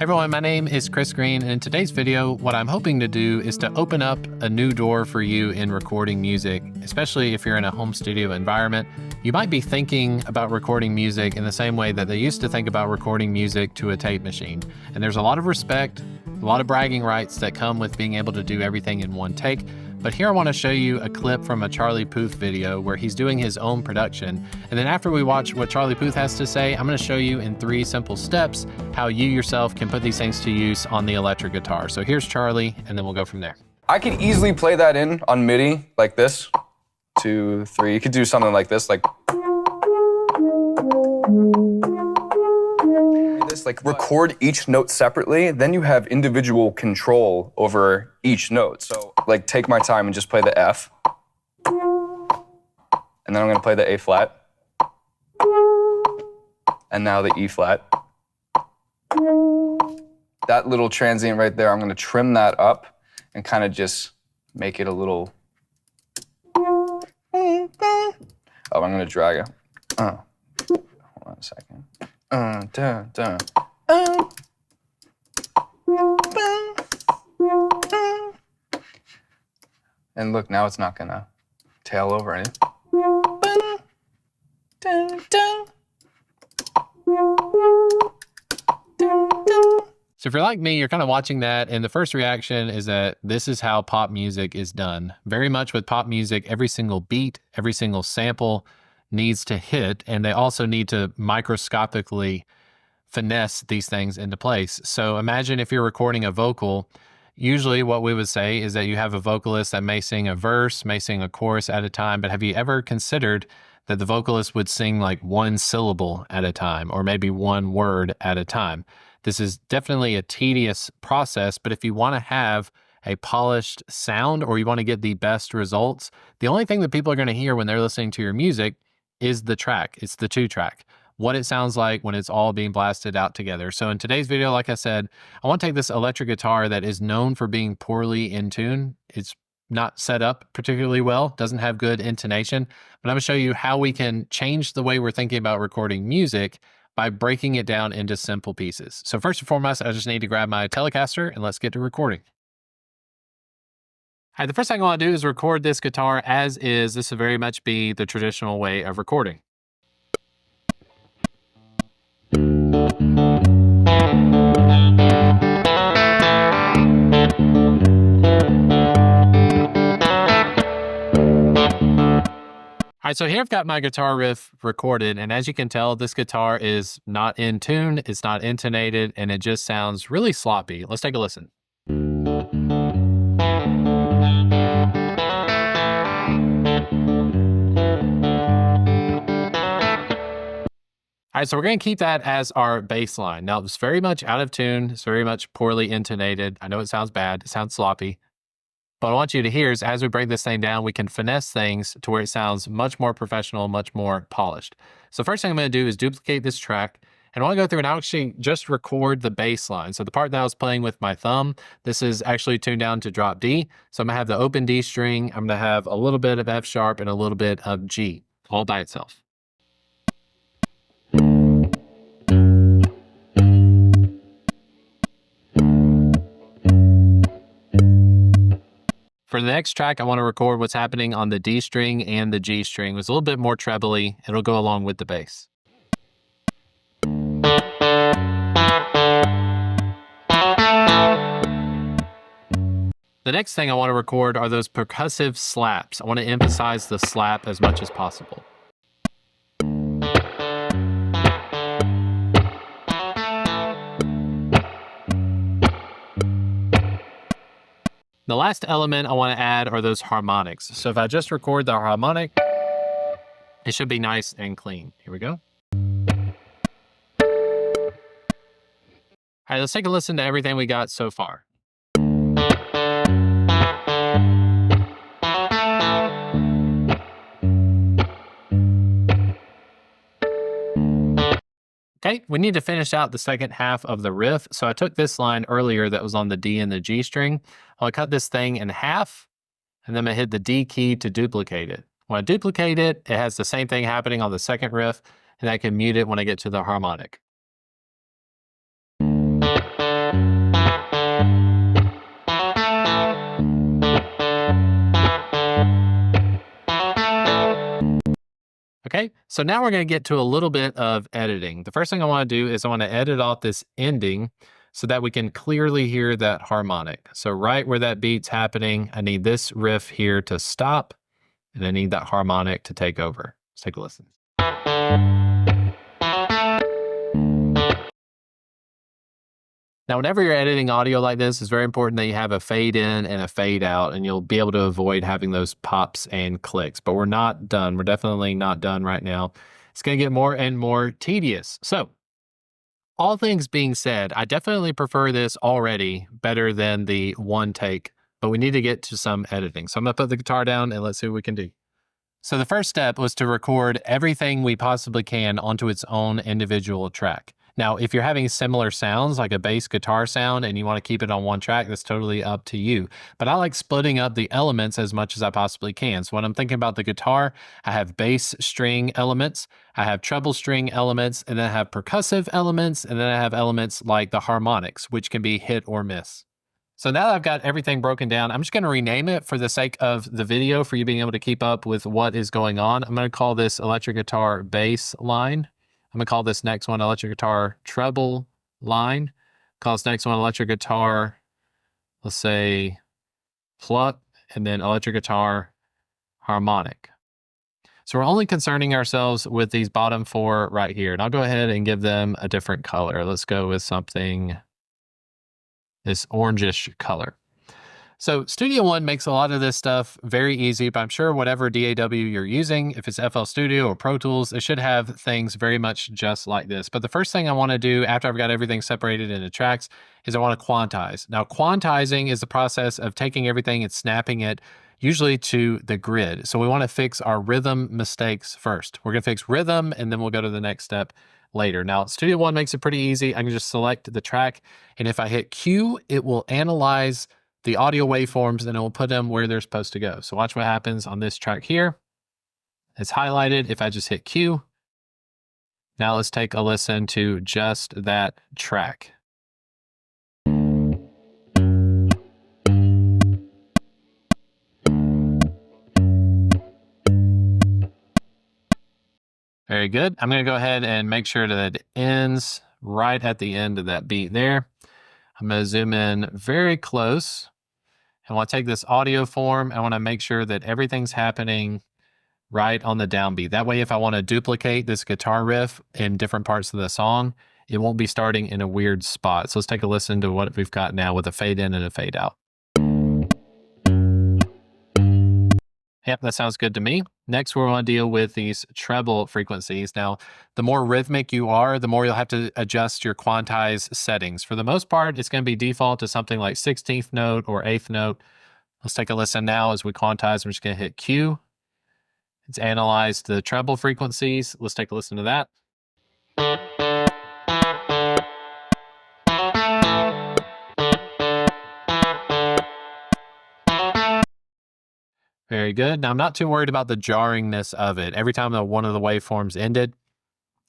Hey everyone, my name is Chris Green, and in today's video, what I'm hoping to do is to open up a new door for you in recording music, especially if you're in a home studio environment. You might be thinking about recording music in the same way that they used to think about recording music to a tape machine. And there's a lot of respect, a lot of bragging rights that come with being able to do everything in one take. But here I want to show you a clip from a Charlie Puth video where he's doing his own production. And then after we watch what Charlie Puth has to say, I'm going to show you in 3 simple steps how you yourself can put these things to use on the electric guitar. So here's Charlie, and then we'll go from there. I could easily play that in on MIDI like this. 2, 3. You could do something like this, like record each note separately, then you have individual control over each note. So like take my time and just play the F. And then I'm gonna play the A flat. And now the E flat. That little transient right there, I'm gonna trim that up and kind of just make it a little. Oh, I'm gonna drag it. Hold on a second. And look, now it's not gonna tail over anything. So if you're like me, you're kind of watching that, and the first reaction is that this is how pop music is done. Very much with pop music, every single beat, every single sample needs to hit, and they also need to microscopically finesse these things into place. So imagine if you're recording a vocal, usually what we would say is that you have a vocalist that may sing a verse, may sing a chorus at a time, but have you ever considered that the vocalist would sing like 1 syllable at a time, or maybe 1 word at a time? This is definitely a tedious process, but if you want to have a polished sound or you want to get the best results, the only thing that people are going to hear when they're listening to your music is the track. It's the 2-track, what it sounds like when it's all being blasted out together. So in today's video, like I said, I want to take this electric guitar that is known for being poorly in tune. It's not set up particularly well, doesn't have good intonation, but I'm going to show you how we can change the way we're thinking about recording music by breaking it down into simple pieces. So first and foremost, I just need to grab my Telecaster and let's get to recording. All right, the first thing I want to do is record this guitar as is. This will very much be the traditional way of recording. All right, so here I've got my guitar riff recorded, and as you can tell, this guitar is not in tune, it's not intonated, and it just sounds really sloppy. Let's take a listen. All right, so we're going to keep that as our bass line. Now, it's very much out of tune. It's very much poorly intonated. I know it sounds bad. It sounds sloppy. But what I want you to hear is as we break this thing down, we can finesse things to where it sounds much more professional, much more polished. So first thing I'm going to do is duplicate this track. And I want to go through and actually just record the bass line. So the part that I was playing with my thumb, this is actually tuned down to drop D. So I'm going to have the open D string. I'm going to have a little bit of F sharp and a little bit of G all by itself. For the next track, I want to record what's happening on the D string and the G string. It's a little bit more trebly. It'll go along with the bass. The next thing I want to record are those percussive slaps. I want to emphasize the slap as much as possible. The last element I want to add are those harmonics. So if I just record the harmonic, it should be nice and clean. Here we go. All right, let's take a listen to everything we got so far. Okay, we need to finish out the second half of the riff. So I took this line earlier that was on the D and the G string. I'll cut this thing in half, and then I hit the D key to duplicate it. When I duplicate it, it has the same thing happening on the second riff, and I can mute it when I get to the harmonic. Okay, so now we're going to get to a little bit of editing. The first thing I want to do is I want to edit off this ending so that we can clearly hear that harmonic. So right where that beat's happening, I need this riff here to stop, and I need that harmonic to take over. Let's take a listen. Now, whenever you're editing audio like this, it's very important that you have a fade in and a fade out, and you'll be able to avoid having those pops and clicks. But we're not done. We're definitely not done right now. It's going to get more and more tedious. So, all things being said, I definitely prefer this already better than the one take, but we need to get to some editing. So I'm going to put the guitar down and let's see what we can do. So the first step was to record everything we possibly can onto its own individual track. Now, if you're having similar sounds, like a bass guitar sound, and you want to keep it on one track, that's totally up to you. But I like splitting up the elements as much as I possibly can. So when I'm thinking about the guitar, I have bass string elements, I have treble string elements, and then I have percussive elements, and then I have elements like the harmonics, which can be hit or miss. So now that I've got everything broken down, I'm just going to rename it for the sake of the video, for you being able to keep up with what is going on. I'm going to call this electric guitar bass line. I'm going to call this next one electric guitar treble line. Call this next one electric guitar, let's say, pluck, and then electric guitar harmonic. So we're only concerning ourselves with these bottom four right here. And I'll go ahead and give them a different color. Let's go with something, this orangish color. So Studio One makes a lot of this stuff very easy, but I'm sure whatever DAW you're using, if it's FL Studio or Pro Tools, it should have things very much just like this. But the first thing I want to do after I've got everything separated into tracks is I want to quantize. Now, quantizing is the process of taking everything and snapping it usually to the grid. So we want to fix our rhythm mistakes first. We're going to fix rhythm, and then we'll go to the next step later. Now, Studio One makes it pretty easy. I can just select the track, and if I hit Q, it will analyze the audio waveforms, and it will put them where they're supposed to go. So watch what happens on this track here. It's highlighted if I just hit Q. Now let's take a listen to just that track. Very good. I'm going to go ahead and make sure that it ends right at the end of that beat there. I'm going to zoom in very close. I want to take this audio form. I want to make sure that everything's happening right on the downbeat. That way, if I want to duplicate this guitar riff in different parts of the song, it won't be starting in a weird spot. So let's take a listen to what we've got now with a fade in and a fade out. Yep, that sounds good to me. Next, we want to deal with these treble frequencies. Now, the more rhythmic you are, the more you'll have to adjust your quantize settings. For the most part, it's going to be default to something like 16th note or 8th note. Let's take a listen now as we quantize. I'm just going to hit Q. It's analyzed the treble frequencies. Let's take a listen to that. Very good. Now, I'm not too worried about the jarringness of it. Every time one of the waveforms ended,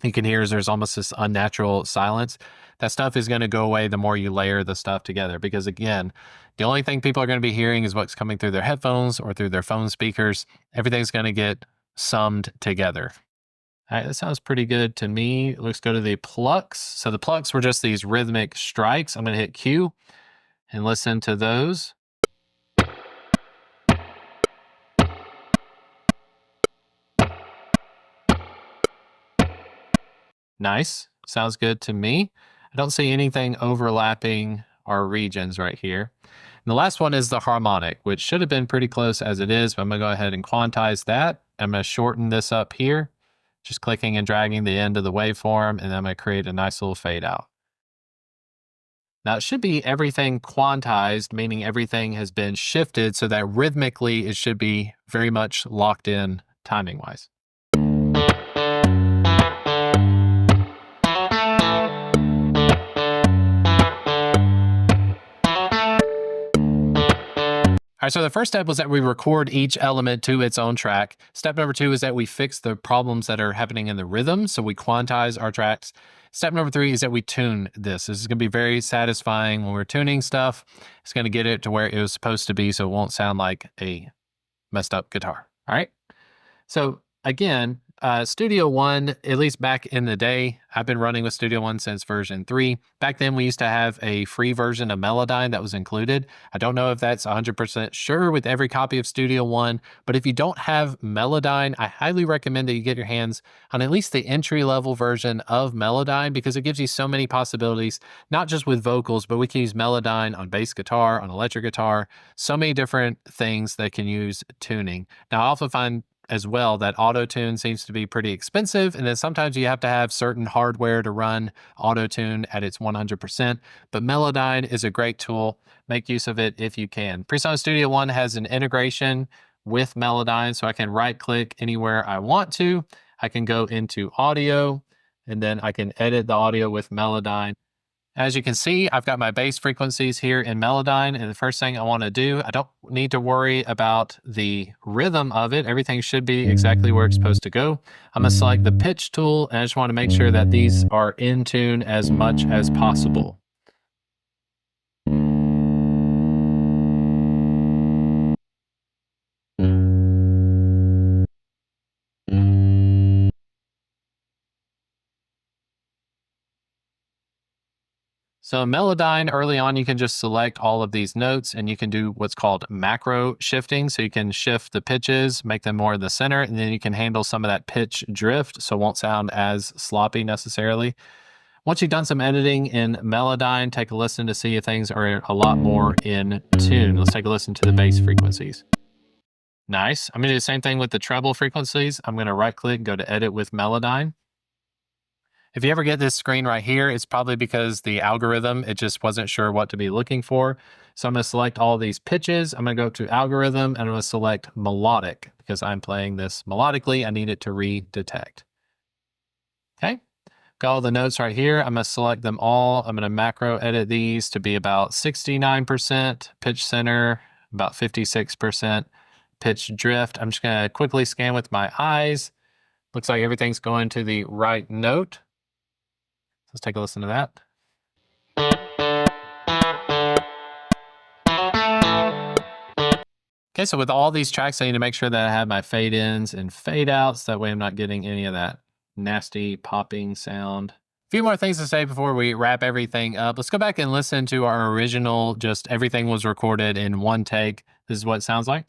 you can hear there's almost this unnatural silence. That stuff is going to go away the more you layer the stuff together, because again, the only thing people are going to be hearing is what's coming through their headphones or through their phone speakers. Everything's going to get summed together. All right, that sounds pretty good to me. Let's go to the plucks. So the plucks were just these rhythmic strikes. I'm going to hit Q and listen to those. Nice. Sounds good to me. I don't see anything overlapping our regions right here. And the last one is the harmonic, which should have been pretty close as it is, but I'm going to go ahead and quantize that. I'm going to shorten this up here, just clicking and dragging the end of the waveform, and then I'm going to create a nice little fade out. Now, it should be everything quantized, meaning everything has been shifted so that rhythmically it should be very much locked in timing-wise. All right, so the first step was that we record each element to its own track. Step number 2 is that we fix the problems that are happening in the rhythm, so we quantize our tracks. Step number 3 is that we tune this. This is going to be very satisfying when we're tuning stuff. It's going to get it to where it was supposed to be, so it won't sound like a messed up guitar. All right. So again, Studio One, at least back in the day, I've been running with Studio One since version 3. Back then, we used to have a free version of Melodyne that was included. I don't know if that's 100% sure with every copy of Studio One, but if you don't have Melodyne, I highly recommend that you get your hands on at least the entry-level version of Melodyne, because it gives you so many possibilities, not just with vocals, but we can use Melodyne on bass guitar, on electric guitar, so many different things that can use tuning. Now, I often find as well that auto tune seems to be pretty expensive, and then sometimes you have to have certain hardware to run auto tune at its 100%. But Melodyne is a great tool. Make use of it if you can. PreSonus Studio One has an integration with Melodyne, so I can right click anywhere I want to. I can go into audio, and then I can edit the audio with Melodyne. As you can see, I've got my bass frequencies here in Melodyne, and the first thing I want to do, I don't need to worry about the rhythm of it. Everything should be exactly where it's supposed to go. I'm going to select the pitch tool, and I just want to make sure that these are in tune as much as possible. So Melodyne, early on, you can just select all of these notes and you can do what's called macro shifting. So you can shift the pitches, make them more in the center, and then you can handle some of that pitch drift so it won't sound as sloppy necessarily. Once you've done some editing in Melodyne, take a listen to see if things are a lot more in tune. Let's take a listen to the bass frequencies. Nice. I'm going to do the same thing with the treble frequencies. I'm going to right click, go to edit with Melodyne. If you ever get this screen right here, it's probably because the algorithm, it just wasn't sure what to be looking for. So I'm going to select all these pitches. I'm going to go to algorithm and I'm going to select melodic because I'm playing this melodically. I need it to redetect. Okay. Got all the notes right here. I'm going to select them all. I'm going to macro edit these to be about 69%, pitch center, about 56%, pitch drift. I'm just going to quickly scan with my eyes. Looks like everything's going to the right note. Let's take a listen to that. Okay, so with all these tracks, I need to make sure that I have my fade ins and fade outs. That way I'm not getting any of that nasty popping sound. A few more things to say before we wrap everything up. Let's go back and listen to our original, just everything was recorded in one take. This is what it sounds like.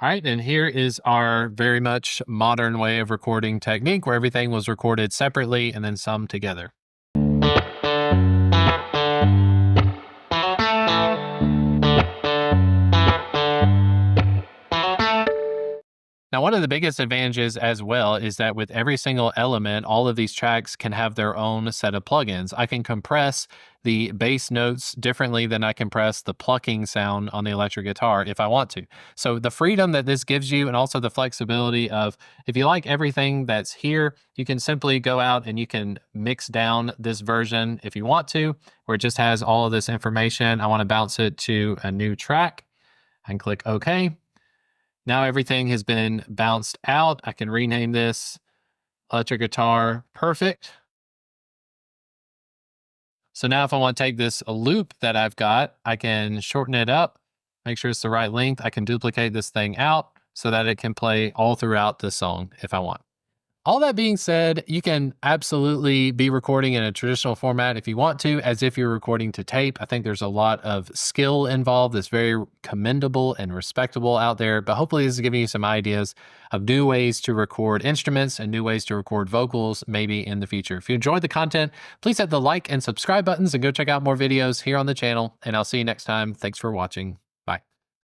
All right, and here is our very much modern way of recording technique where everything was recorded separately and then summed together. Now, one of the biggest advantages as well is that with every single element, all of these tracks can have their own set of plugins. I can compress the bass notes differently than I compress the plucking sound on the electric guitar if I want to. So the freedom that this gives you, and also the flexibility of, if you like everything that's here, you can simply go out and you can mix down this version if you want to, where it just has all of this information. I want to bounce it to a new track and click OK. Now everything has been bounced out. I can rename this electric guitar perfect. So now if I want to take this loop that I've got, I can shorten it up, make sure it's the right length. I can duplicate this thing out so that it can play all throughout the song if I want. All that being said, you can absolutely be recording in a traditional format if you want to, as if you're recording to tape. I think there's a lot of skill involved that's very commendable and respectable out there, but hopefully this is giving you some ideas of new ways to record instruments and new ways to record vocals maybe in the future. If you enjoyed the content, please hit the like and subscribe buttons and go check out more videos here on the channel, and I'll see you next time. Thanks for watching.